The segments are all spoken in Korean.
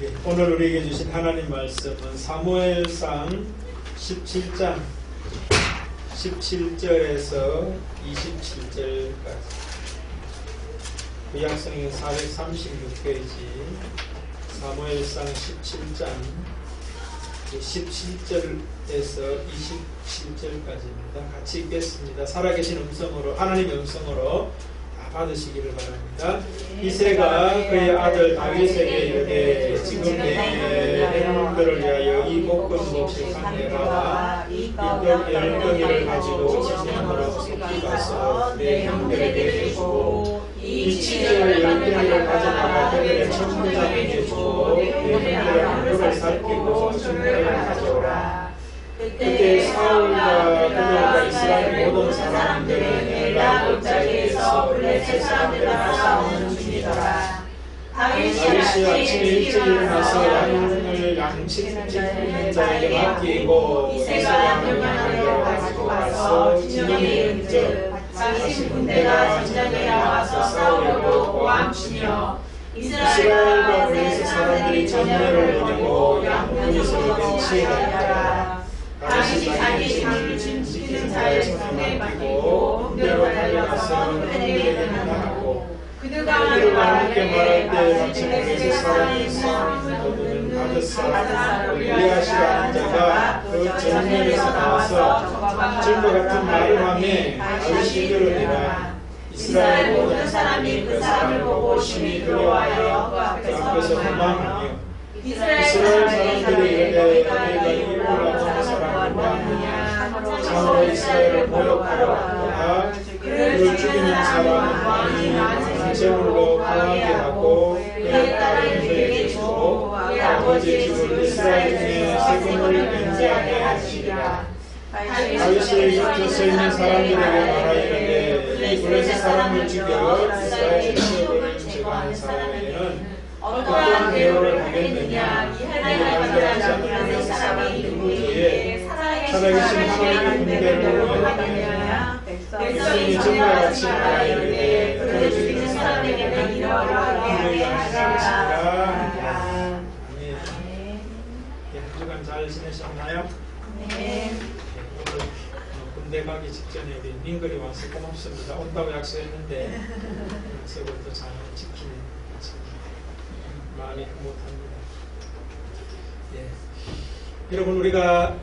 네, 오늘 우리에게 주신 하나님 말씀은 사무엘상 17장 17절에서 27절까지 구약성경 436페이지 사무엘상 17장 17절에서 27절까지입니다. 같이 읽겠습니다. 살아계신 음성으로, 하나님의 음성으로 받으시기를 바랍니다. 이새가 그의 아들 다윗에게 이르되 지금 내 형들을 위하여 이 볶은 몫을 가져가라. 이 떡 10덩이를 가지고 진영으로 속히 가서 내 형들에게 주고 이 치즈를 10덩이를 가져다가 그들의 천부장에게 주고 내 형들의 한쪽을 살피고 준비를 가져오라. 그때 사울과 그들과 이스라엘 모든 사람들은 엘라 골짜기에서 블레셋 사람들을 싸우는 중이더라. 다윗이 아침에 일찍 일어나서 양을 양치는 자에게 맡기고 이새가 명령을 가지고 가서 진영에 이른즉 자신 군대가 진영에 나와서 싸우려고 고함치며 이스라엘과 블레셋 사람들이 전멸을 벌이고 양문이 서로 벤치에 달렸더라. 다윗이 자기 힘을 지키는 자의 손에 맡기고 군대로 달려가서 그들에게 명령하고 그들과 함께 말할 때 마침 블레셋 사람이 싸움을 거두는 하닷사 골리앗이라는 자가 그 전면에서 나와서 질과 같은 말을 하며 다윗이 이르니라. 이스라엘 모든 사람이 그 사람을 보고 심히 두려워하여 그 앞에서 도망하며 이스라엘 사람들이 이르되 너희가 이 올라온 사람을 보았느냐. 참으로 이스라엘을 모욕하러 왔도다. 그를 죽이는 사람은 많이 제물로 강하게 하고 그의 딸을 그에게 주고 그의 아버지의 집을 이스라엘 중에 세금을 면제하게 하시리라. 다윗이 곁에 서 있는 사람들에게 말하이르되 이 블레셋 사람을 죽여 이스라엘 지역을 제거하는 사람에게는 어떠한 대우를 하겠느냐. 이 하나님을 만나는 사람이 누구이기에 살아계신 하나님의 군대를 모욕하느냐. 백성이 전과 같이 말하이르되 그를 죽이는 사람에게는 이러하게 하시리라. 한 주간 잘 지내셨나요? 네. 오늘 군대 가기 직전에 우리 민글이 와서 고맙습니다. 온다고 약속했는데 약속을 또 잘 지키는 마음이 흐뭇합니다. 예. 여러분, 우리가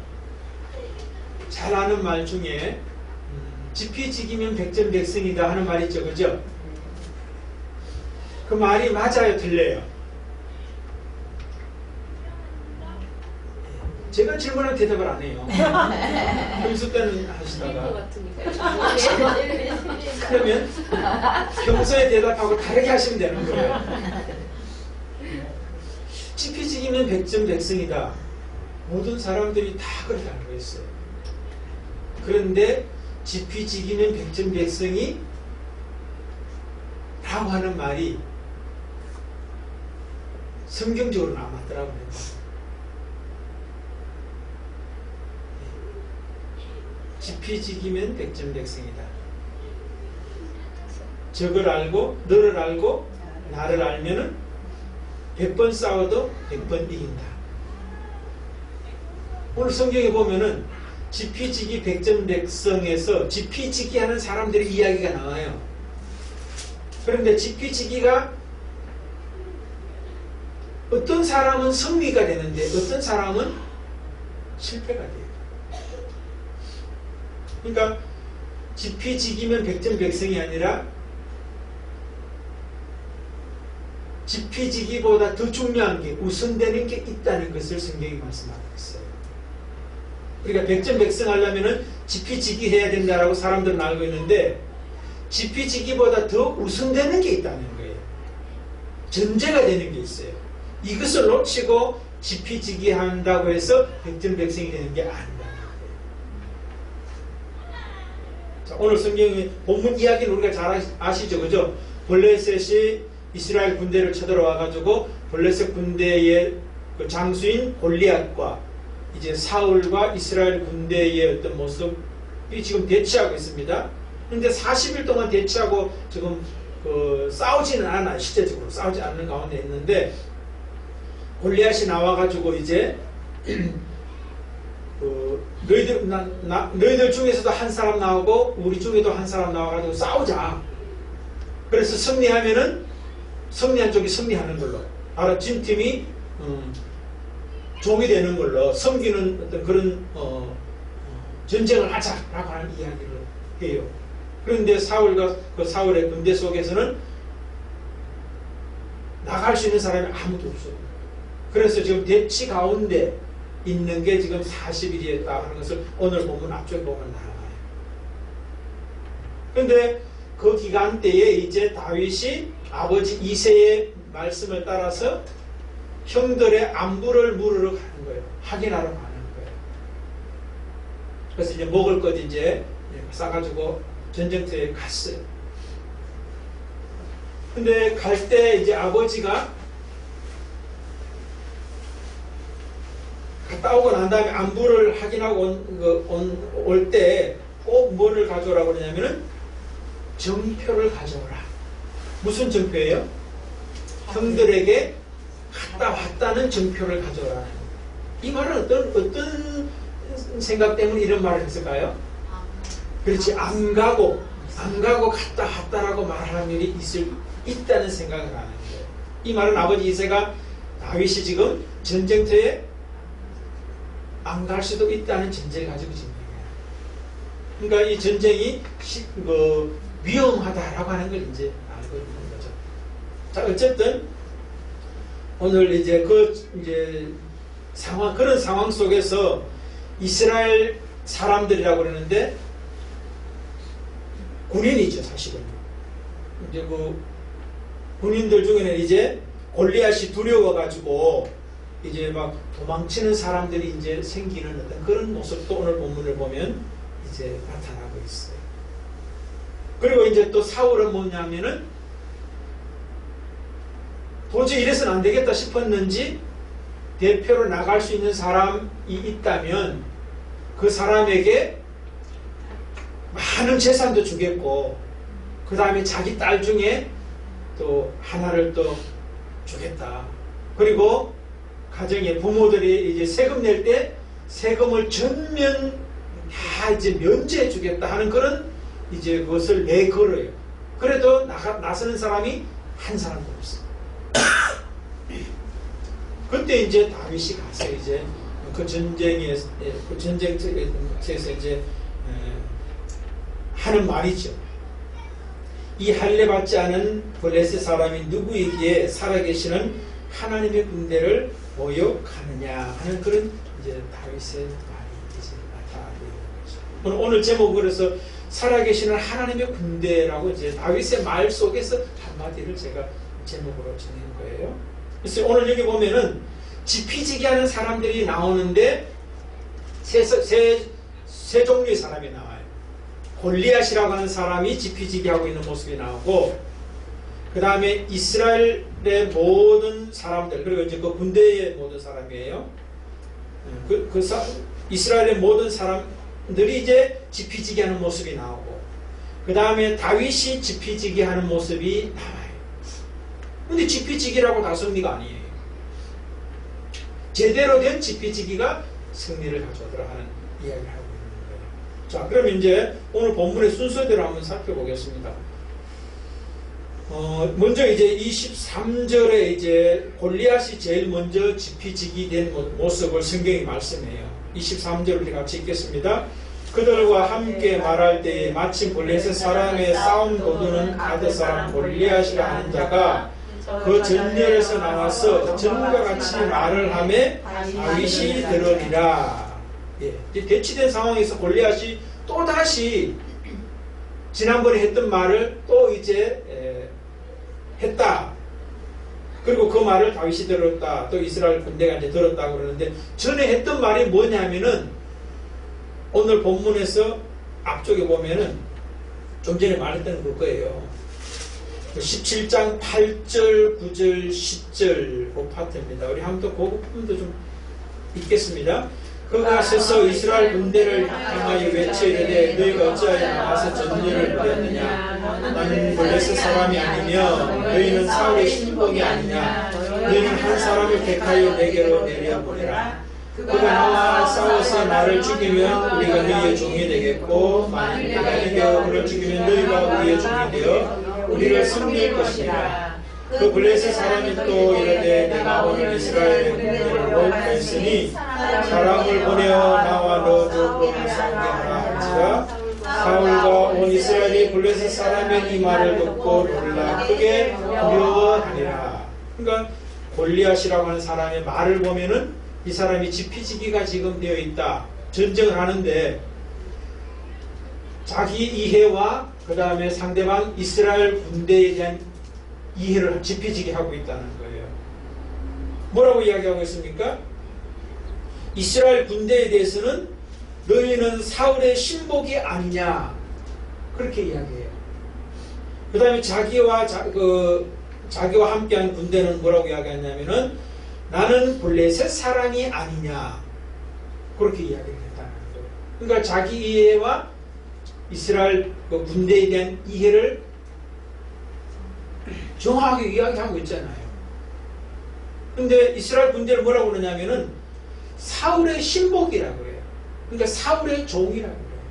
잘 아는 말 중에 지피지기면 백전백승이다 하는 말 있죠, 그죠? 그 말이 맞아요, 틀려요? 제가 질문하면 대답을 안 해요. 평소 때는 하시다가 그러면 평소에 대답하고 다르게 하시면 되는 거예요. 지피지기면 백전백승이다. 모든 사람들이 다 그렇게 알고 있어요. 그런데 지피지기면 백전백승이 라고 하는 말이 성경적으로는 안 맞더라고요. 지피지기면 백전백승이다. 적을 알고 너를 알고 나를 알면은 100번 싸워도 100번 이긴다. 오늘 성경에 보면은 지피지기 백전백승에서 지피지기 하는 사람들의 이야기가 나와요. 그런데 지피지기가 어떤 사람은 승리가 되는데 어떤 사람은 실패가 돼요. 그러니까 지피지기면 백전백승이 아니라 지피지기보다 더 중요한 게 우선되는 게 있다는 것을 성경이 말씀하고 있어요. 그러니까 백전백승 하려면은 지피지기 해야 된다라고 사람들은 알고 있는데 지피지기보다 더 우선되는 게 있다는 거예요. 전제가 되는 게 있어요. 이것을 놓치고 지피지기 한다고 해서 백전백승이 되는 게 아니라는 거예요. 자, 오늘 성경의 본문 이야기는 우리가 잘 아시죠, 그죠? 블레셋이 이스라엘 군대를 쳐들어와 가지고 블레셋 군대의 그 장수인 골리앗과 이제 사울과 이스라엘 군대의 어떤 모습이 지금 대치하고 있습니다. 그런데 40일 동안 대치하고 지금 싸우지는 않아요. 실제적으로 싸우지 않는 가운데 있는데 골리앗이 나와가지고 이제 너희들 중에서도 한 사람 나오고 우리 중에도 한 사람 나와가지고 싸우자. 그래서 승리하면은 승리한 쪽이 승리하는 걸로, 진 팀이 종이 되는 걸로 섬기는 어떤 그런 전쟁을 하자라고 하는 이야기를 해요. 그런데 사울과 그 사울의 군대 속에서는 나갈 수 있는 사람이 아무도 없어요. 그래서 지금 대치 가운데 있는 게 지금 40일이었다 하는 것을 오늘 보면 앞쪽에 보면 나와요. 그런데 그 기간 때에 이제 다윗이 아버지 이새의 말씀을 따라서 형들의 안부를 물으러 가는 거예요. 확인하러 가는 거예요. 그래서 이제 먹을 것 이제 싸가지고 전쟁터에 갔어요. 근데 갈 때 이제 아버지가 갔다 오고 난 다음에 안부를 확인하고 올 때 꼭 뭐를 가져오라고 그러냐면은 정표를 가져오라. 무슨 정표예요? 형들에게 갔다 왔다는 정표를 가져오라. 이 말은 어떤 생각 때문에 이런 말을 했을까요? 그렇지, 안 가고 갔다 왔다라고 말하는 일이 있다는 생각을 하는 거예요. 이 말은 아버지 이새가 다윗이 지금 전쟁터에 안 갈 수도 있다는 전제를 가지고 지금 얘기해요. 그러니까 이 전쟁이 위험하다라고 하는 걸 이제 알고 있는 거죠. 자, 어쨌든 오늘 이제 그런 상황 속에서 이스라엘 사람들이라고 그러는데 군인이죠, 사실은. 이제 군인들 중에는 이제 골리앗이 두려워가지고 이제 막 도망치는 사람들이 이제 생기는 어떤 그런 모습도 오늘 본문을 보면 이제 나타나고 있어요. 그리고 이제 또 사울은 뭐냐면은 도저히 이래서는 안 되겠다 싶었는지 대표로 나갈 수 있는 사람이 있다면 그 사람에게 많은 재산도 주겠고 그 다음에 자기 딸 중에 또 하나를 또 주겠다. 그리고 가정의 부모들이 이제 세금 낼 때 세금을 전면 다 이제 면제해 주겠다 하는 그런 이제 그것을 내걸어요. 그래도 나서는 사람이 한 사람도 없어요. 그때 이제 다윗이 가서 이제 그 전쟁에서 이제 하는 말이죠. 이 할례 받지 않은 블레셋 사람이 누구이기에 살아계시는 하나님의 군대를 모욕하느냐 하는 그런 이제 다윗의 말이 이제 나타나는 거죠. 오늘 제목은 그래서 살아계시는 하나님의 군대라고 이제 다윗의 말 속에서 한마디를 제가 제목으로 정한 거예요. 그래서 오늘 여기 보면은 지피지기하는 사람들이 나오는데 세 종류의 사람이 나와요. 골리앗이라고 하는 사람이 지피지기하고 있는 모습이 나오고, 그 다음에 이스라엘의 모든 사람들, 그리고 이제 그 군대의 모든 사람이에요. 이스라엘의 모든 사람들이 이제 지피지기하는 모습이 나오고, 그 다음에 다윗이 지피지기하는 모습이 나와요. 근데 지피지기라고 다 승리가 아니에요. 제대로 된 지피지기가 승리를 가져오더라 하는 이야기를 하고 있는 거예요. 자, 그럼 이제 오늘 본문의 순서대로 한번 살펴보겠습니다. 먼저 이제 23절에 이제 골리앗이 제일 먼저 지피지기 된 모습을 성경이 말씀해요. 23절을 우리 같이 읽겠습니다. 그들과 함께 말할 때에 마침 블레셋 사람의 싸움 도두는 가드 사람 골리앗이라 하는 자가 그 전열에서 나와서 전과 같이 말을 하매 다윗이 들으리라. 예, 대치된 상황에서 골리앗이 또다시 지난번에 했던 말을 또 이제 했다. 그리고 그 말을 다윗이 들었다. 또 이스라엘 군대가 이제 들었다고 그러는데, 전에 했던 말이 뭐냐면은 오늘 본문에서 앞쪽에 보면은 좀 전에 말했던 그거예요. 17장 8절, 9절, 10절 그 파트입니다. 우리 한번 또 그 부분도 좀 읽겠습니다. 그가 서서 이스라엘 군대를 향하여 외쳐 이르되 너희가 어찌하여 나와서 전쟁을 벌였느냐. 나는 블레셋 사람이 아니며 너희는 사울의 신복이 아니냐. 너희는 한 사람을 택하여 내게로 내려보내라. 그가 나와 싸워서 나를 죽이면 우리가 너희의 종이 되겠고 만일 그가 이겨 그를 죽이면 너희가 우리의 종이 되어 우리를 섬길 것이니라. 그 블레셋 사람이 또 이르되 내가 오늘 이스라엘의 군대를 모집했으니 사람을 보내어 나와 너 조금 상대하라 할지라. 사울과 온 이스라엘이 블레셋 사람의 이 말을 듣고 놀라 크게 두려워하니라. 그러니까 골리앗이라고 하는 사람의 말을 보면은 이 사람이 지피지기가 지금 되어 있다. 전쟁을 하는데 자기 이해와 그 다음에 상대방 이스라엘 군대에 대한 이해를 지피지기 하고 있다는 거예요. 뭐라고 이야기하고 있습니까? 이스라엘 군대에 대해서는 너희는 사울의 신복이 아니냐 그렇게 이야기해요. 그 다음에 자기와 함께한 군대는 뭐라고 이야기했냐면은 나는 블레셋 사람이 아니냐 그렇게 이야기를 했다는 거예요. 그러니까 자기 이해와 이스라엘 군대에 대한 이해를 정확하게 이야기하고 있잖아요. 근데 이스라엘 군대를 뭐라고 그러냐면은 사울의 신복이라고 해요. 그러니까 사울의 종이라고 해요.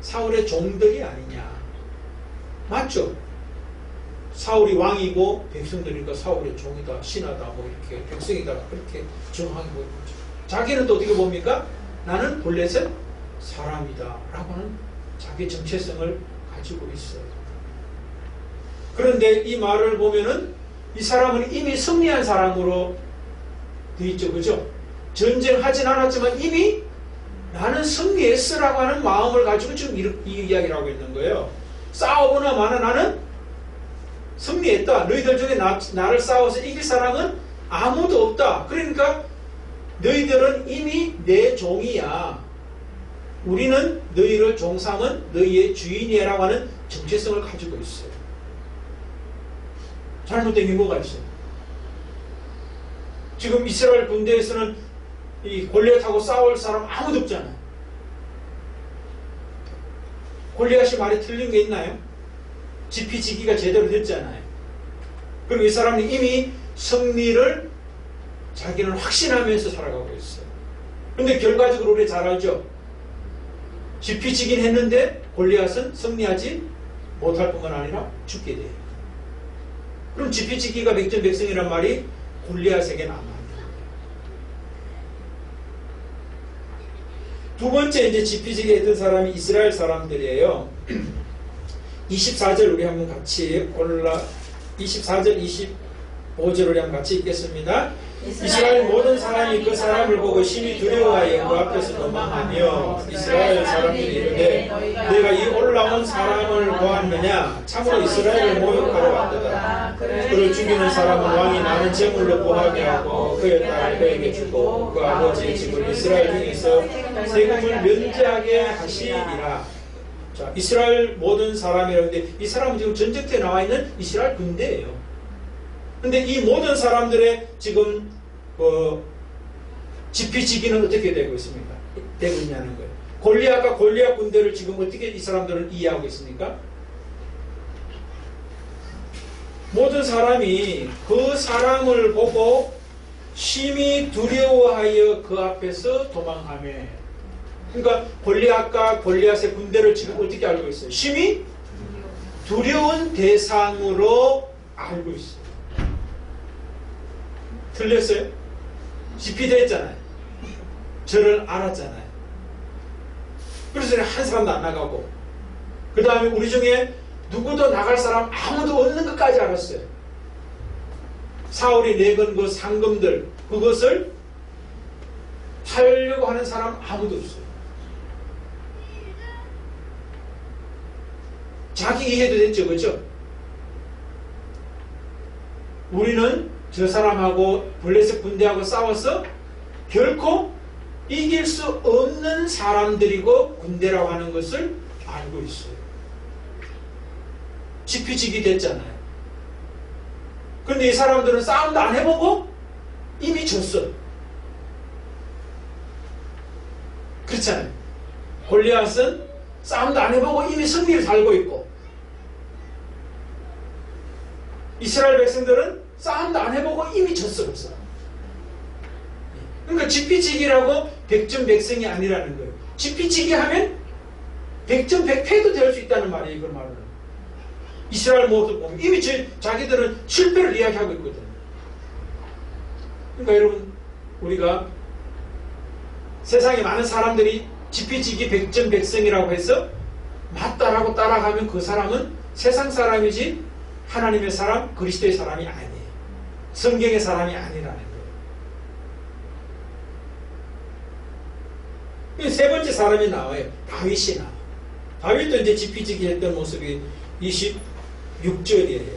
사울의 종들이 아니냐. 맞죠? 사울이 왕이고 백성들이니까 사울의 종이다, 신하다, 뭐 이렇게 백성이다 그렇게 정하게 보이죠. 자기는 또 어떻게 봅니까? 나는 블레셋 사람이다 라고 하는 자기 정체성을 가지고 있어요. 그런데 이 말을 보면은 이 사람은 이미 승리한 사람으로 되어 있죠. 그죠? 전쟁하진 않았지만 이미 나는 승리했으라고 하는 마음을 가지고 지금 이 이야기를 하고 있는 거예요. 싸우거나 마나 나는 승리했다. 너희들 중에 나를 싸워서 이길 사람은 아무도 없다. 그러니까 너희들은 이미 내 종이야. 우리는 너희를 종삼은 너희의 주인이야 라고 하는 정체성을 가지고 있어요. 잘못된 게 뭐가 있어요? 지금 이스라엘 군대에서는 이 골리앗하고 싸울 사람 아무도 없잖아요. 골리앗이 말이 틀린 게 있나요? 지피지기가 제대로 됐잖아요. 그리고 이 사람은 이미 승리를 자기는 확신하면서 살아가고 있어요. 근데 결과적으로 우리 잘 알죠? 지피지긴 했는데 골리앗은 승리하지 못할 뿐만 아니라 죽게 돼요. 그럼 지피지기가 백전백승이란 말이 골리앗에게는 안 맞는 거예요. 두 번째 이제 지피지기 했던 사람이 이스라엘 사람들이에요. 24절 우리 한번 같이 24절 25절 우리 한번 같이 읽겠습니다. 이스라엘 모든 사람이 그 사람을 보고 심히 두려워하여 그 앞에서 도망하며 이스라엘 사람들이 이르되 내가 이 올라온 사람을 보았느냐 참으로 이스라엘을 모욕하러 왔도다. 그를 죽이는 사람은 왕이 나는 제물로 보하게 하고 그의 딸을 그에게 주고 그 아버지의 집을 이스라엘 중에서 세금을 면제하게 하시리라. 자, 이스라엘 모든 사람이라는데 이 사람은 지금 전쟁터에 나와 있는 이스라엘 군대예요. 근데 이 모든 사람들의 지금 지피지기는 어떻게 되고 있습니까? 되고 있냐는 거예요. 골리앗과 골리앗 군대를 지금 어떻게 이 사람들은 이해하고 있습니까? 모든 사람이 그 사람을 보고 심히 두려워하여 그 앞에서 도망하며. 그러니까 골리앗과 골리앗의 군대를 지금 어떻게 알고 있어요? 심히 두려운 대상으로 알고 있어요. 틀렸어요? 지피됐잖아요. 저를 알았잖아요. 그래서 한 사람도 안 나가고 그 다음에 우리 중에 누구도 나갈 사람 아무도 없는 것까지 알았어요. 사울이 내건 그 상금들 그것을 팔려고 하는 사람 아무도 없어요. 자기 이해도 됐죠. 그렇죠? 우리는 저 사람하고 블레셋 군대하고 싸워서 결코 이길 수 없는 사람들이고 군대라고 하는 것을 알고 있어요. 지피지기 됐잖아요. 그런데 이 사람들은 싸움도 안 해보고 이미 졌어. 그렇잖아요. 골리앗은 싸움도 안 해보고 이미 승리를 살고 있고 이스라엘 백성들은 싸움도 안 해보고 이미 졌어 벌써. 그러니까 지피지기라고 백전백승이 아니라는 거예요. 지피지기 하면 백전백패도 될 수 있다는 말이에요. 이걸 말하는. 이스라엘 모습 보면 이미 자기들은 실패를 이야기하고 있거든. 그러니까 여러분, 우리가 세상에 많은 사람들이 지피지기 백전백승이라고 해서 맞다라고 따라가면 그 사람은 세상 사람이지 하나님의 사람, 그리스도의 사람이 아니에요. 성경의 사람이 아니라는 거예요. 세 번째 사람이 나와요. 다윗이 나와. 다윗도 이제 지피지기 했던 모습이 26절이에요.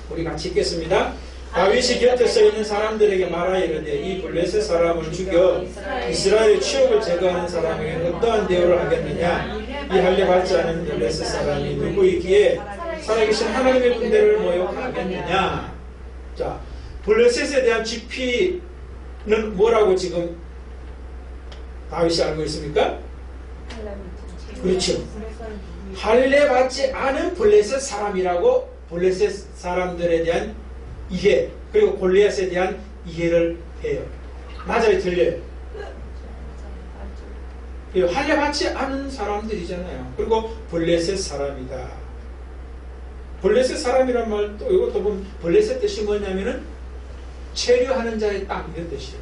우리 같이 읽겠습니다. 다윗이 곁에 서 있는 사람들에게 말하여 이르되 이 블레셋 사람을 죽여 이스라엘의 치욕을 제거하는 사람에게 어떠한 대우를 하겠느냐? 이 할례 받지 않은 블레셋 사람이 누구이기에 살아계신 하나님의 군대를 모욕하겠느냐? 자, 블레셋에 대한 지피는 뭐라고 지금 다윗이 알고 있습니까? 그렇죠. 할례 받지 않은 블레셋 사람이라고 블레셋 사람들에 대한 이해, 그리고 골리앗에 대한 이해를 해요. 맞아요, 틀려요? 할례 받지 않은 사람들이잖아요. 그리고 블레셋 사람이다. 블레셋 사람이란 말도 이것도 보면 블레셋 뜻이 뭐냐면은 체류하는 자의 땅 이런 뜻이에요.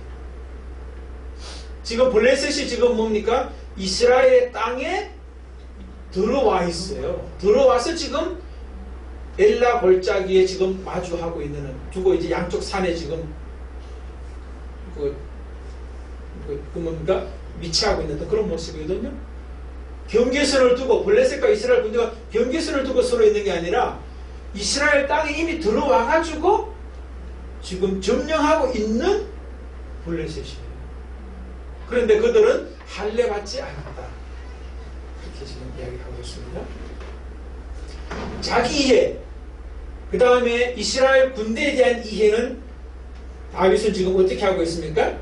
지금 블레셋이 지금 뭡니까? 이스라엘의 땅에 들어와 있어요. 들어와서 지금 엘라 골짜기에 지금 마주하고 있는, 두고 이제 양쪽 산에 지금 뭡니까? 위치하고 있는 그런 모습이거든요. 경계선을 두고, 블레셋과 이스라엘 군대가 경계선을 두고 서로 있는 게 아니라 이스라엘 땅에 이미 들어와가지고 지금 점령하고 있는 블레셋이에요. 그런데 그들은 할례 받지 않았다. 이렇게 지금 이야기하고 있습니다. 자기 이해, 그 다음에 이스라엘 군대에 대한 이해는 다윗은 지금 어떻게 하고 있습니까?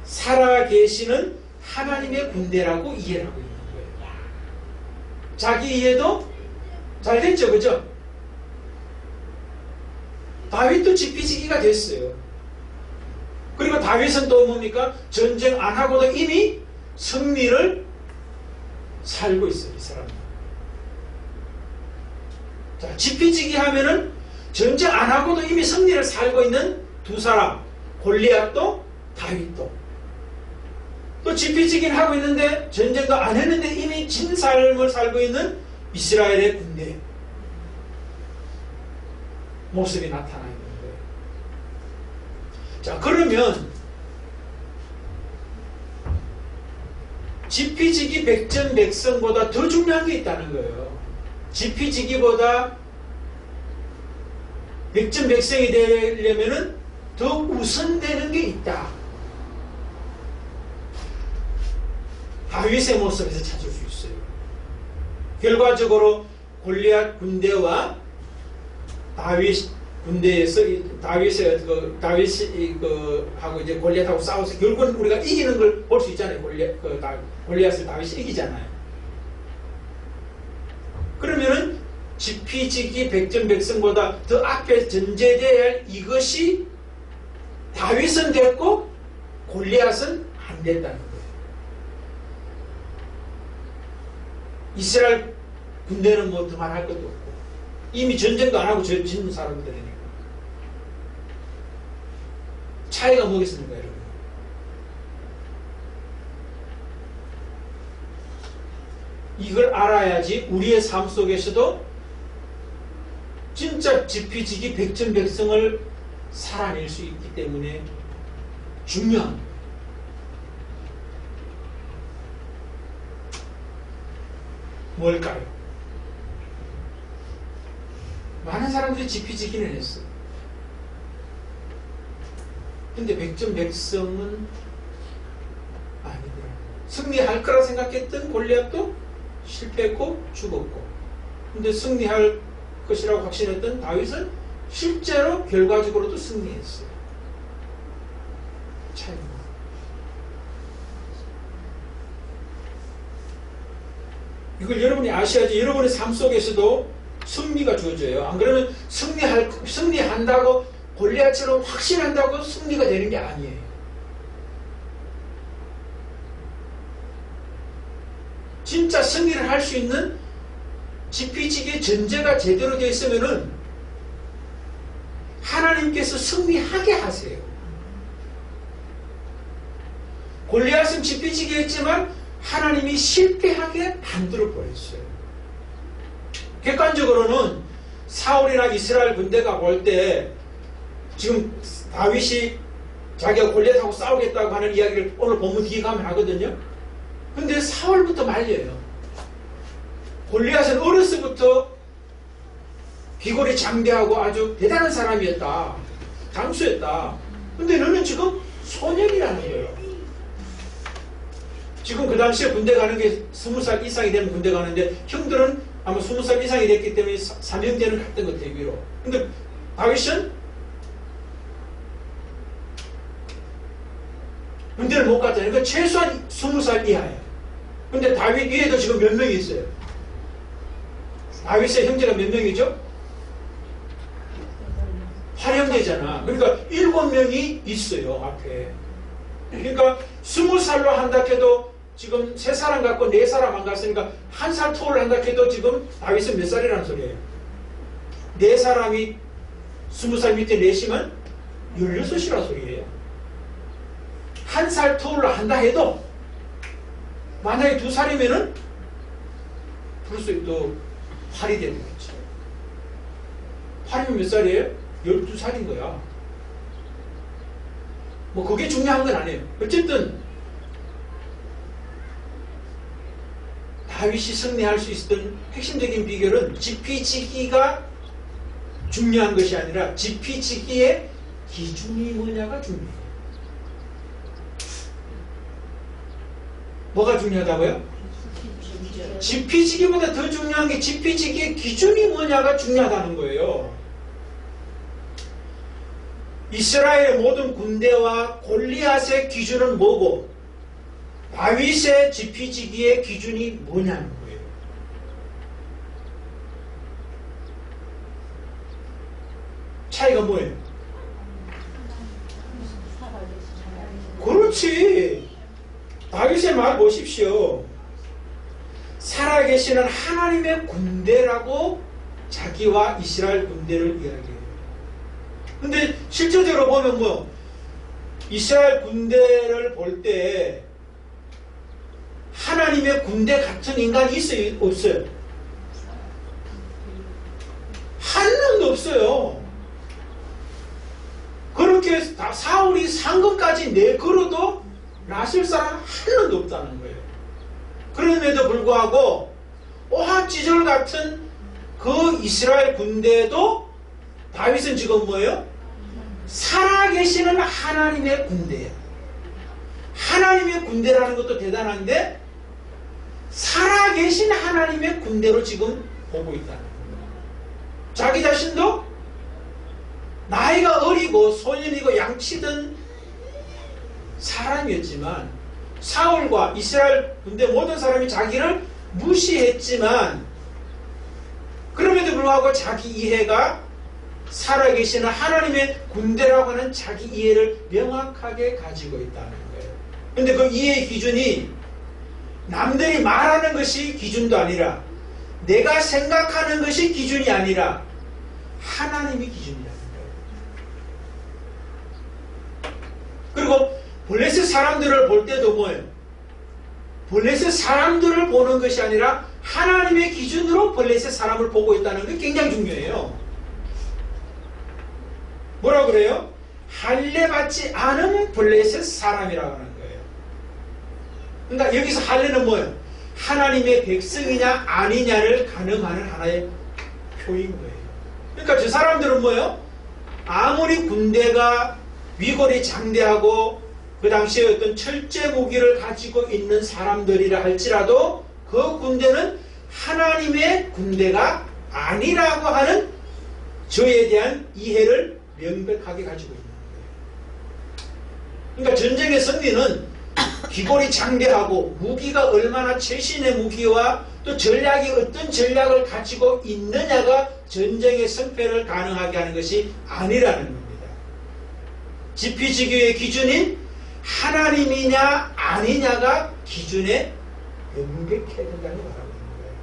살아계시는 하나님의 군대라고 이해를 하고 있는 거예요. 자기 이해도 잘 됐죠, 그죠? 다윗도 지피지기가 됐어요. 그리고 다윗은 또 뭡니까? 전쟁 안 하고도 이미 승리를 살고 있어요, 이 사람은. 자, 지피지기 하면은 전쟁 안 하고도 이미 승리를 살고 있는 두 사람, 골리앗도 다윗도. 또 지피지기는 하고 있는데 전쟁도 안 했는데 이미 진 삶을 살고 있는 이스라엘의 군대 모습이 나타나 있는 거예요. 자, 그러면 지피지기 백전백승보다 더 중요한 게 있다는 거예요. 지피지기보다 백전백승이 되려면은 더 우선되는 게 있다. 다윗의 모습에서 찾을 수 있어요. 결과적으로 골리앗 군대와 다윗 군대에서 다윗이 하고 이제 골리앗하고 싸워서 결국은 우리가 이기는 걸 볼 수 있잖아요. 골리앗을 다윗이 이기잖아요. 그러면은 지피지기 백전백승보다 더 앞에 전제되어야 할 이것이 다윗은 됐고 골리앗은 안 됐다는 거예요. 이스라엘 군대는 뭐 더 말할 것도 없고 이미 전쟁도 안 하고 짓는 사람들이니까. 차이가 뭐겠습니까, 여러분? 이걸 알아야지 우리의 삶 속에서도 진짜 지피지기 백전백승을 살아낼 수 있기 때문에 중요한 거예요. 뭘까요? 많은 사람들이 지피지기는 했어요. 근데 백전백승은 아니더라고요. 승리할 거라 생각했던 골리앗도 실패했고 죽었고, 근데 승리할 것이라고 확신했던 다윗은 실제로 결과적으로도 승리했어요. 차이가. 이걸 여러분이 아셔야지. 여러분의 삶 속에서도 승리가 주어져요. 안 그러면 승리한다고 골리앗처럼 확신한다고 승리가 되는 게 아니에요. 진짜 승리를 할 수 있는 지피지기의 전제가 제대로 되어 있으면은 하나님께서 승리하게 하세요. 골리앗은 지피지기 했지만 하나님이 실패하게 만들어 버렸어요. 객관적으로는 사울이나 이스라엘 군대가 올 때 지금 다윗이 자기가 골리앗하고 싸우겠다고 하는 이야기를 오늘 본문 뒤에 가면 하거든요. 근데 사울부터 말려요. 골리앗은 어려서부터 귀골이 장대하고 아주 대단한 사람이었다. 장수였다. 근데 너는 지금 소년이라는 거예요. 지금 그 당시에 군대 가는 게 20살 이상이 되면 군대 가는데 형들은 아마 20살 이상이 됐기 때문에 사명제는 갔던 것 대비로. 근데 다윗은 군대를 못 갔잖아요. 그러니까 최소한 20살 이하예요. 근데 다윗 위에도 지금 몇 명이 있어요? 다윗의 형제가 몇 명이죠? 8형제잖아. 그러니까 7명이 있어요, 앞에. 그러니까 20살로 한다 해도 지금 3사람 갖고 4사람 안 갔으니까 1살 토를 한다 해도 지금 다윗은 몇 살이라는 소리예요? 4사람이 20살 밑에 4시면 16이라 소리예요. 1살 토를 한다 해도 만약에 2살이면은 벌써 또 8이 되는 거지. 8이면 몇 살이에요? 12살인 거야. 뭐 그게 중요한 건 아니에요. 어쨌든 다윗이 승리할 수 있었던 핵심적인 비결은 지피지기가 중요한 것이 아니라 지피지기의 기준이 뭐냐가 중요해요. 뭐가 중요하다고요? 지피지기보다 더 중요한 게 지피지기의 기준이 뭐냐가 중요하다는 거예요. 이스라엘의 모든 군대와 골리앗의 기준은 뭐고 다윗의 지피지기의 기준이 뭐냐는 거예요. 차이가 뭐예요? 그렇지. 다윗의 말 보십시오. 살아계시는 하나님의 군대라고 자기와 이스라엘 군대를 이야기해요. 근데 실제적으로 보면 뭐 이스라엘 군대를 볼 때 하나님의 군대 같은 인간이 있어요? 없어요? 한 명도 없어요. 그렇게 사울이 상급까지 내걸어도 나설 사람 한 명도 없다는 거예요. 그럼에도 불구하고 오합지졸 같은 그 이스라엘 군대도 다윗은 지금 뭐예요? 살아계시는 하나님의 군대예요. 하나님의 군대라는 것도 대단한데 살아계신 하나님의 군대로 지금 보고 있다는 거예요. 자기 자신도 나이가 어리고 소년이고 양치던 사람이었지만 사울과 이스라엘 군대 모든 사람이 자기를 무시했지만 그럼에도 불구하고 자기 이해가 살아계시는 하나님의 군대라고 하는 자기 이해를 명확하게 가지고 있다는 거예요. 그런데 그 이해의 기준이 남들이 말하는 것이 기준도 아니라 내가 생각하는 것이 기준이 아니라 하나님이 기준이라는 거예요. 그리고 블레셋 사람들을 볼 때도 뭐예요? 블레셋 사람들을 보는 것이 아니라 하나님의 기준으로 블레셋 사람을 보고 있다는 게 굉장히 중요해요. 뭐라 그래요? 할례받지 않은 블레셋 사람이라고 하는 거예요. 그러니까 여기서 할례는 뭐예요? 하나님의 백성이냐 아니냐를 가늠하는 하나의 표인 거예요. 그러니까 저 사람들은 뭐예요? 아무리 군대가 위골이 장대하고 그 당시에 어떤 철제 무기를 가지고 있는 사람들이라 할지라도 그 군대는 하나님의 군대가 아니라고 하는 저에 대한 이해를 명백하게 가지고 있는 거예요. 그러니까 전쟁의 승리는 기골이 장대하고 무기가 얼마나 최신의 무기와 또 전략이 어떤 전략을 가지고 있느냐가 전쟁의 승패를 가능하게 하는 것이 아니라는 겁니다. 지피지기의 기준인 하나님이냐 아니냐가 기준에 명백해야 된다는 걸 말하고 있는 거예요.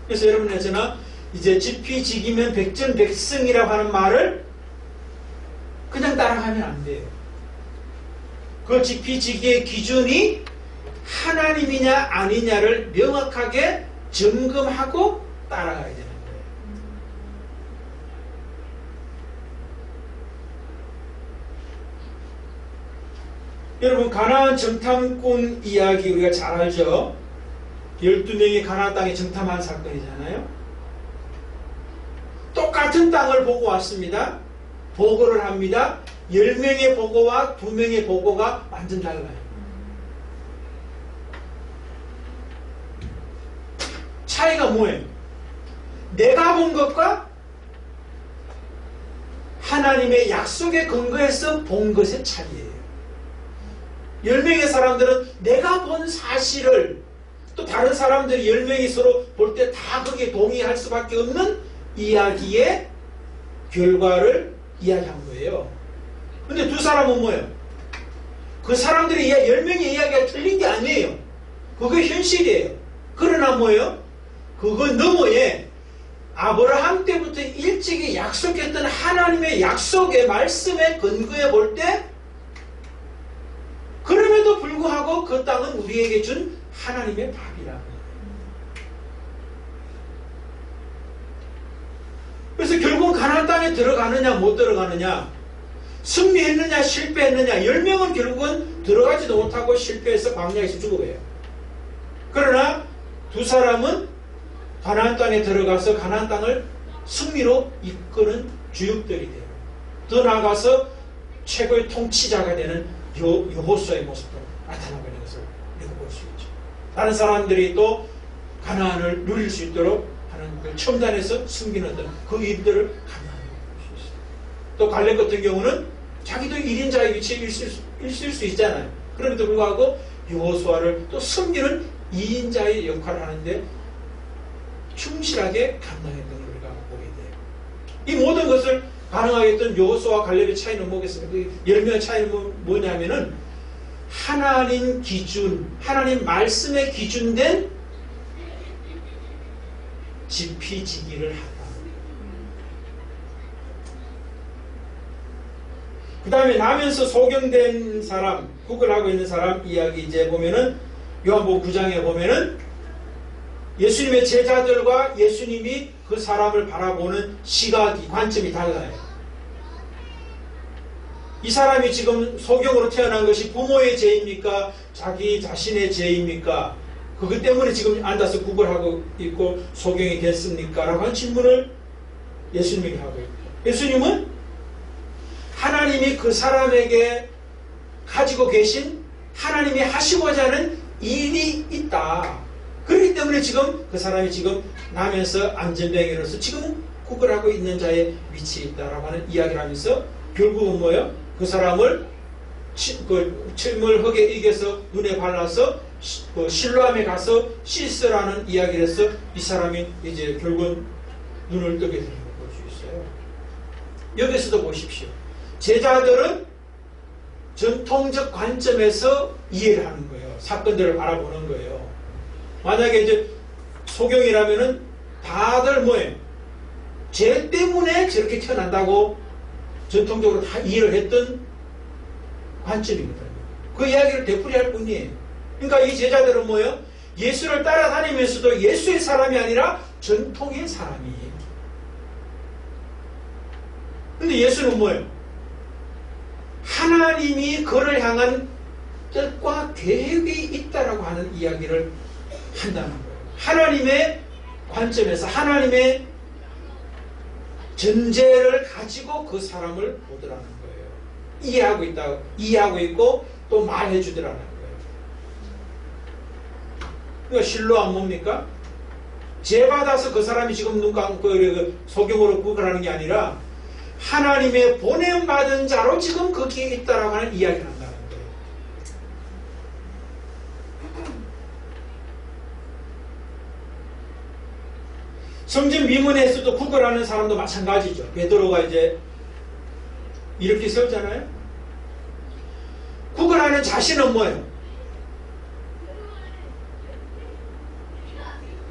그래서 여러분의 저는 이제 지피지기면 백전백승이라고 하는 말을 그냥 따라가면 안 돼요. 그 지피지기의 기준이 하나님이냐 아니냐를 명확하게 점검하고 따라가야 되는 거예요. 여러분 가나안 정탐꾼 이야기 우리가 잘 알죠? 12명이 가나안 땅에 정탐한 사건이잖아요. 똑같은 땅을 보고 왔습니다. 보고를 합니다. 10명의 보고와 2명의 보고가 완전 달라요. 차이가 뭐예요? 내가 본 것과 하나님의 약속에 근거해서 본 것의 차이예요. 10명의 사람들은 내가 본 사실을 또 다른 사람들이 10명이 서로 볼 때 다 거기에 동의할 수밖에 없는 이야기의 결과를 이야기한 거예요. 근데 두 사람은 뭐예요? 그 사람들이 10명의 이야기가 틀린 게 아니에요. 그게 현실이에요. 그러나 뭐예요? 그거 너머에 아브라함 때부터 일찍이 약속했던 하나님의 약속의 말씀에 근거해 볼 때 그럼에도 불구하고 그 땅은 우리에게 준 하나님의 밥이라고. 그래서 결국 가나안 땅에 들어가느냐 못 들어가느냐, 승리했느냐 실패했느냐, 10명은 결국은 들어가지도 못하고 실패해서 광야에서 죽어가요. 그러나 두 사람은 가나안 땅에 들어가서 가나안 땅을 승리로 이끄는 주역들이 돼요. 더 나아가서 최고의 통치자가 되는 여호수아의 모습도 나타나고 있는 것을 우리가 볼 수 있죠. 다른 사람들이 또 가나안을 누릴 수 있도록 하는 그 첨단에서 숨기는 어떤 그 일들을 가나안으로 볼 수 있어요. 또 갈렙 같은 경우는 자기도 1인자의 위치에 있을 수 있잖아요. 그럼에도 불구하고 여호수아를 또 섬기는 2인자의 역할을 하는데 충실하게 감당했던 걸 우리가 보게 돼요. 이 모든 것을 가능하게 했던 여호수아와 갈렙의 차이는 뭐겠습니까? 그 10명의 차이는 뭐냐면은 하나님 기준, 하나님 말씀에 기준된 지피지기를 하다. 그 다음에 나면서 소경된 사람, 구걸하고 있는 사람 이야기 이제 보면은 요한복음 9장에 보면은 예수님의 제자들과 예수님이 그 사람을 바라보는 시각이, 관점이 달라요. 이 사람이 지금 소경으로 태어난 것이 부모의 죄입니까? 자기 자신의 죄입니까? 그것 때문에 지금 앉아서 구걸하고 있고 소경이 됐습니까? 라고 하는 질문을 예수님에게 하고 있고, 예수님은 하나님이 그 사람에게 가지고 계신 하나님이 하시고자 하는 일이 있다. 그렇기 때문에 지금 그 사람이 지금 나면서 안전병으로서 지금 구걸하고 있는 자의 위치에 있다라고 하는 이야기를 하면서 결국은 뭐예요? 그 사람을 침을 흙에 이겨서 눈에 발라서 실로암에 가서 씻으라는 이야기를 해서 이 사람이 이제 결국은 눈을 뜨게 되는 걸 볼 수 있어요. 여기서도 보십시오. 제자들은 전통적 관점에서 이해를 하는 거예요. 사건들을 바라보는 거예요. 만약에 이제 소경이라면은 다들 뭐예요? 죄 때문에 저렇게 태어난다고 전통적으로 다 이해를 했던 관점이거든요. 그 이야기를 되풀이할 뿐이에요. 그러니까 이 제자들은 뭐예요? 예수를 따라다니면서도 예수의 사람이 아니라 전통의 사람이에요. 근데 예수는 뭐예요? 하나님이 그를 향한 뜻과 계획이 있다라고 하는 이야기를 한다는 거예요. 하나님의 관점에서 하나님의 전제를 가지고 그 사람을 보더라는 거예요. 이해하고 있고 또 말해주더라는 거예요. 그러니까 실로암 뭡니까? 죄 받아서 그 사람이 지금 눈 감고 소경으로 구걸하는 게 아니라 하나님의 보냄받은 자로 지금 거기에 있다라고 하는 이야기를 한다는 거예요. 성전 미문에서도 구걸하는 사람도 마찬가지죠. 베드로가 이제 이렇게 세웠잖아요. 구걸하는 자신은 뭐예요?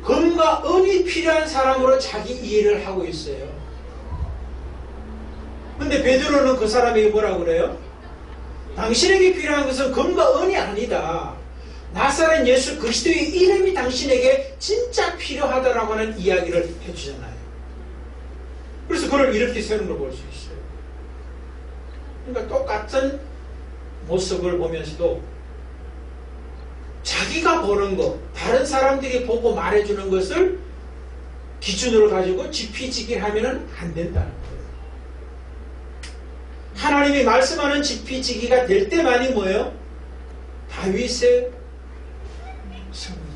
금과 은이 필요한 사람으로 자기 이해를 하고 있어요. 근데 베드로는 그 사람에게 뭐라고 그래요? 당신에게 필요한 것은 금과 은이 아니다. 나사렛 예수 그리스도의 이름이 당신에게 진짜 필요하다라고 하는 이야기를 해주잖아요. 그래서 그를 이렇게 세우는 걸 볼 수 있어요. 그러니까 똑같은 모습을 보면서도 자기가 보는 것, 다른 사람들이 보고 말해주는 것을 기준으로 가지고 지피지기하면 안 된다는 거예요. 하나님이 말씀하는 지피지기가 될 때만이 뭐예요? 다윗의 성공이에요.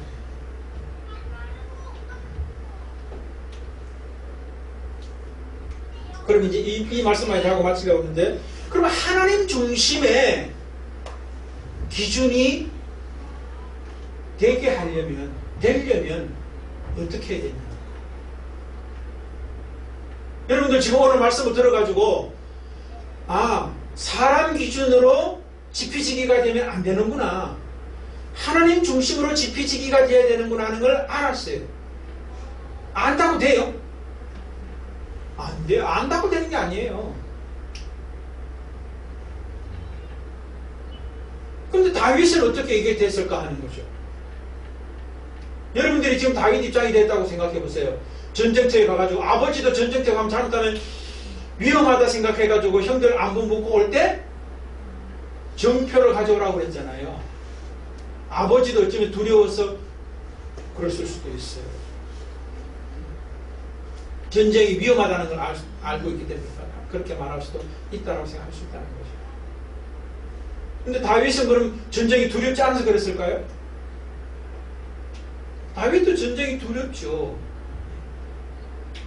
그럼 이제 이 말씀만 하고 마치려고 하는데, 그럼 하나님 중심의 기준이 되려면 어떻게 해야 되냐? 여러분들 지금 오늘 말씀을 들어가지고 사람 기준으로 지피지기가 되면 안 되는구나, 하나님 중심으로 지피지기가 되어야 되는구나 하는 걸 알았어요. 안다고 돼요? 안 돼요. 안다고 되는 게 아니에요. 그런데 다윗은 어떻게 이게 됐을까 하는 거죠. 여러분들이 지금 다윗 입장이 됐다고 생각해 보세요. 전쟁터에 가가지고, 아버지도 전쟁터에 가면 잘못하면 위험하다 생각해가지고 형들 안부 묻고 올 때 정표를 가져오라고 그랬잖아요. 아버지도 어쩌면 두려워서 그랬을 수도 있어요. 전쟁이 위험하다는 걸 알고 있기 때문에 그렇게 말할 수도 있다고 생각할 수 있다는 거죠. 근데 다윗은 그럼 전쟁이 두렵지 않아서 그랬을까요? 다윗도 전쟁이 두렵죠.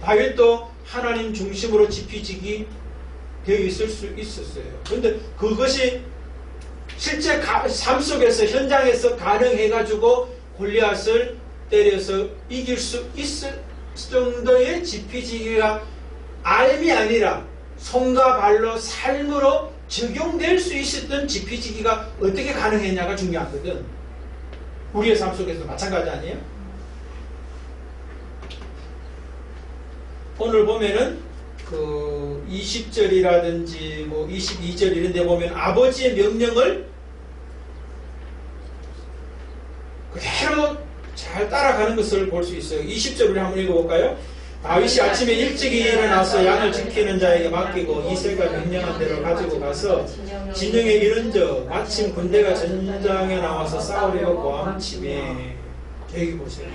다윗도 하나님 중심으로 지피지기 되어 있을 수 있었어요. 그런데 그것이 실제 삶 속에서, 현장에서 가능해가지고 골리앗을 때려서 이길 수 있을 정도의 지피지기가 알미 아니라 손과 발로 삶으로 적용될 수 있었던 지피지기가 어떻게 가능했냐가 중요하거든. 우리의 삶 속에서 마찬가지 아니에요? 오늘 보면은 그 20절이라든지 뭐 22절 이런 데 보면 아버지의 명령을 그대로 잘 따라가는 것을 볼 수 있어요. 20절을 한번 읽어볼까요? 다윗이 아침에 일찍 일어나서 양을 지키는 자에게 맡기고 이새가 명령한 대로 가지고 가서 진영에 이른적 마침 군대가 전장에 나와서 싸우려고 고함치매. 여기 보세요.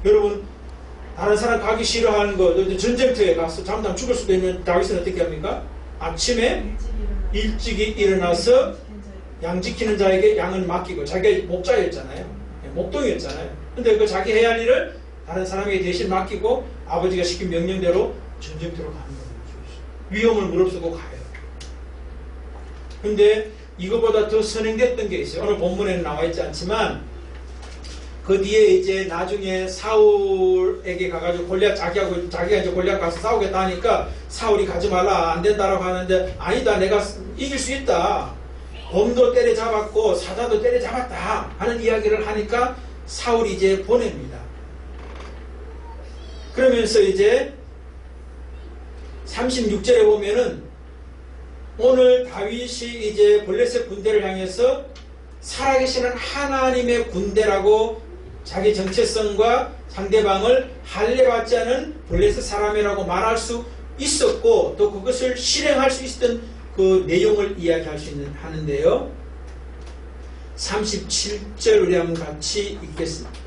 여러분, 다른 사람 가기 싫어하는 거, 전쟁터에 가서 잘못하면 죽을 수도 있는 다윗은 어떻게 합니까? 아침에 일찍이 일어나서 양 지키는 자에게 양을 맡기고, 자기가 목자였잖아요. 목동이었잖아요. 근데 그 자기 해야 할 일을 다른 사람에게 대신 맡기고 아버지가 시킨 명령대로 전쟁터로 가는 거예요. 위험을 무릅쓰고 가요. 근데 이거보다 더 선행됐던 게 있어요. 오늘 본문에는 나와 있지 않지만 그 뒤에 이제 나중에 사울에게 가가지고 자기가 이제 골리앗 가서 싸우겠다 하니까 사울이 가지 말라, 안 된다라고 하는데, 아니다, 내가 이길 수 있다, 곰도 때려잡았고 사자도 때려잡았다 하는 이야기를 하니까 사울이 이제 보냅니다. 그러면서 이제 36절에 보면은 오늘 다윗이 이제 블레셋 군대를 향해서 살아계시는 하나님의 군대라고 자기 정체성과 상대방을 할례받지 않은 블레셋 사람이라고 말할 수 있었고, 또 그것을 실행할 수 있었던 그 내용을 이야기할 수 하는데요. 37절 우리 한번 같이 읽겠습니다.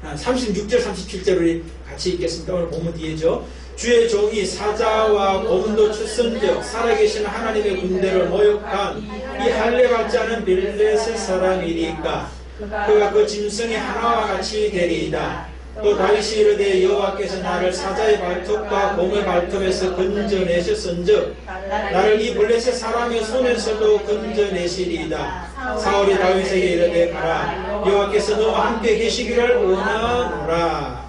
36절 37절 우리 같이 읽겠습니다. 오늘 본문 뒤에죠. 주의 종이 사자와 곰도 쳤은즉 살아계신 하나님의 군대를 모욕한 이 할례받지 않은 블레셋 사람이니까 그가 그 짐승이 하나와 같이 되리이다. 또 다윗이 이르되 여호와께서 나를 사자의 발톱과 곰의 발톱에서 건져내셨은즉 나를 이 블레셋 사람의 손에서도 건져내시리이다. 사울이 다윗에게 이르되 가라, 여호와께서 너와 함께 계시기를 원하노라.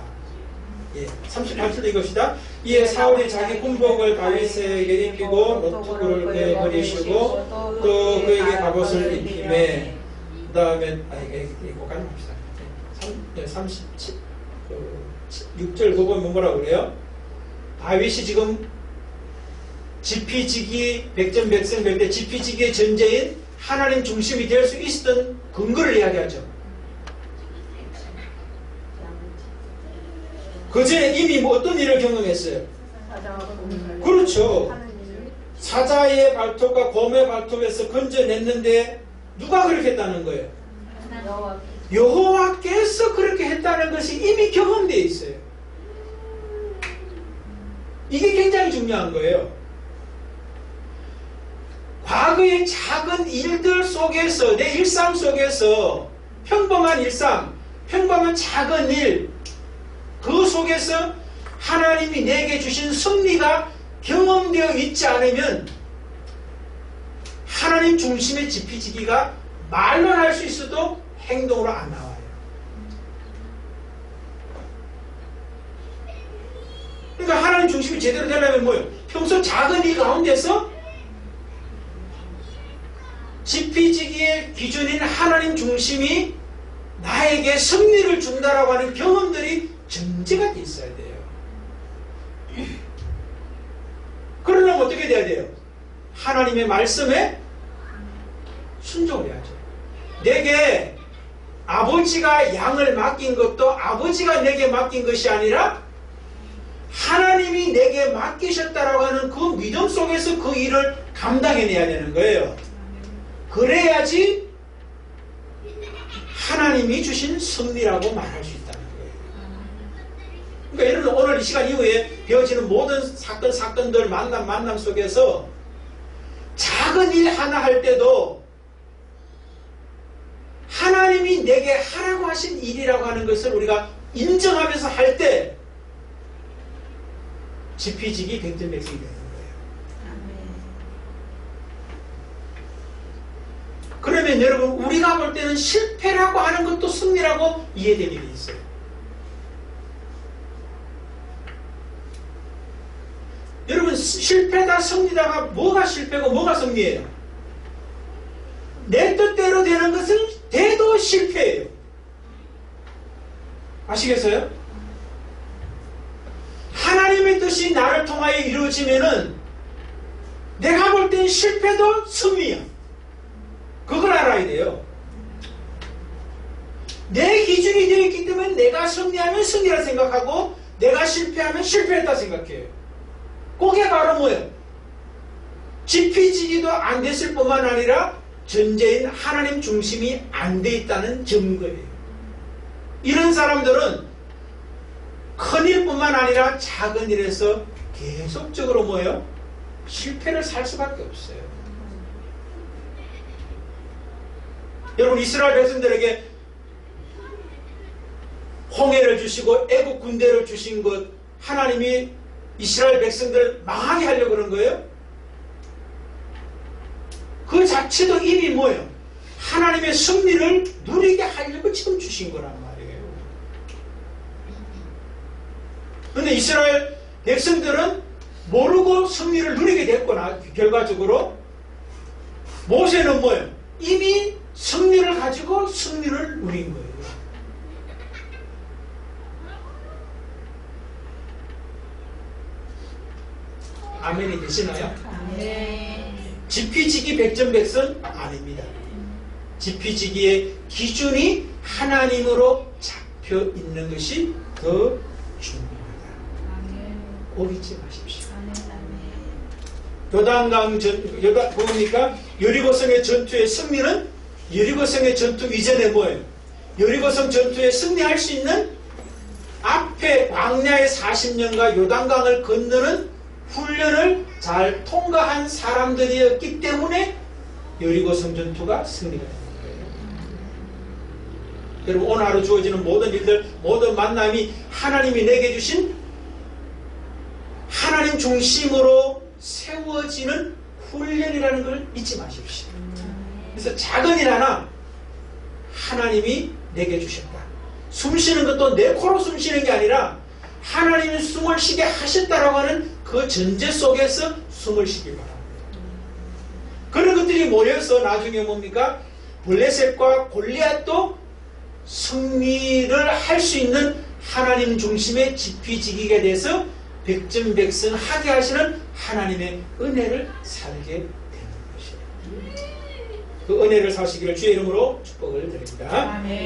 38절 읽읍시다. 이에 사울이 자기 군복을 다윗에게 입히고 노트구를 그에 버리시고 또 그에게 갑옷을 입히매 그 다음에 이거까지 합시다. 37 6절 그거 뭐라고 그래요? 다윗이 지금 지피지기 백전백승 될 때 지피지기의 전제인 하나님 중심이 될 수 있었던 근거를 이야기하죠. 그 전에 이미 뭐 어떤 일을 경험했어요? 그렇죠. 사자의 발톱과 곰의 발톱에서 건져냈는데 누가 그렇게 했다는 거예요? 여호와께서 그렇게 했다는 것이 이미 경험되어 있어요. 이게 굉장히 중요한 거예요. 과거의 작은 일들 속에서, 내 일상 속에서, 평범한 일상, 평범한 작은 일, 그 속에서 하나님이 내게 주신 승리가 경험되어 있지 않으면 하나님 중심의 지피지기가 말로는 할 수 있어도 행동으로 안 나와요. 그러니까 하나님 중심이 제대로 되려면 뭐예요? 평소 작은 일 가운데서 지피지기의 기준인 하나님 중심이 나에게 승리를 준다라고 하는 경험들이 전제가 돼 있어야 돼요. 그러려면 어떻게 돼야 돼요? 하나님의 말씀에 순종을 해야죠. 내게 아버지가 양을 맡긴 것도 아버지가 내게 맡긴 것이 아니라 하나님이 내게 맡기셨다라고 하는 그 믿음 속에서 그 일을 감당해내야 되는 거예요. 그래야지 하나님이 주신 승리라고 말할 수 있다는 거예요. 그러니까 여러분 오늘 이 시간 이후에 되어지는 모든 사건들 만남 속에서 작은 일 하나 할 때도 하나님이 내게 하라고 하신 일이라고 하는 것을 우리가 인정하면서 할 때 지피지기 백전백승이 되는 거예요. 그러면 여러분 우리가 볼 때는 실패라고 하는 것도 승리라고 이해될 일이 있어요. 여러분 실패다 승리다가 뭐가 실패고 뭐가 승리예요? 내 뜻대로 되는 것은 돼도 실패예요. 아시겠어요? 하나님의 뜻이 나를 통하여 이루어지면은 내가 볼 땐 실패도 승리야. 그걸 알아야 돼요. 내 기준이 되어 있기 때문에 내가 승리하면 승리라 생각하고 내가 실패하면 실패했다 생각해요. 그게 바로 뭐예요? 지피지기도 안 됐을 뿐만 아니라 전제인 하나님 중심이 안 돼 있다는 증거예요. 이런 사람들은 큰 일뿐만 아니라 작은 일에서 계속적으로 뭐예요? 실패를 살 수밖에 없어요. 여러분 이스라엘 백성들에게 홍해를 주시고 애국 군대를 주신 것 하나님이 이스라엘 백성들을 망하게 하려고 그런 거예요? 그 자체도 이미 뭐예요? 하나님의 승리를 누리게 하려고 지금 주신 거란 말이에요. 그런데 이스라엘 백성들은 모르고 승리를 누리게 됐거나 결과적으로 모세는 뭐예요? 이미 승리를 가지고 승리를 누린 거예요. 아멘이 되시나요? 아멘. 지피지기 백전백승 아닙니다. 지피지기의 기준이 하나님으로 잡혀 있는 것이 더 중요하다. 오기지 마십시오. 요단강 뭡니까? 여리고성의 전투의 승리는 여리고성의 전투 이전에 뭐예요? 여리고성 전투에 승리할 수 있는 앞에 광야의 40년과 요단강을 건너는 훈련을 잘 통과한 사람들이었기 때문에 여리고성 전투가 승리가 되는 거예요. 여러분 오늘 하루 주어지는 모든 일들, 모든 만남이 하나님이 내게 주신 하나님 중심으로 세워지는 훈련이라는 걸 잊지 마십시오. 그래서 작은 일 하나 하나님이 내게 주셨다. 숨 쉬는 것도 내 코로 숨 쉬는 게 아니라 하나님이 숨을 쉬게 하셨다라고 하는 그 전제 속에서 숨을 쉬기 바랍니다. 그런 것들이 모여서 나중에 뭡니까? 블레셋과 골리앗도 승리를 할 수 있는 하나님 중심의 지피지기가 돼서 백전백승하게 하시는 하나님의 은혜를 살게 되는 것이에요. 그 은혜를 사시기를 주의 이름으로 축복을 드립니다. 아멘.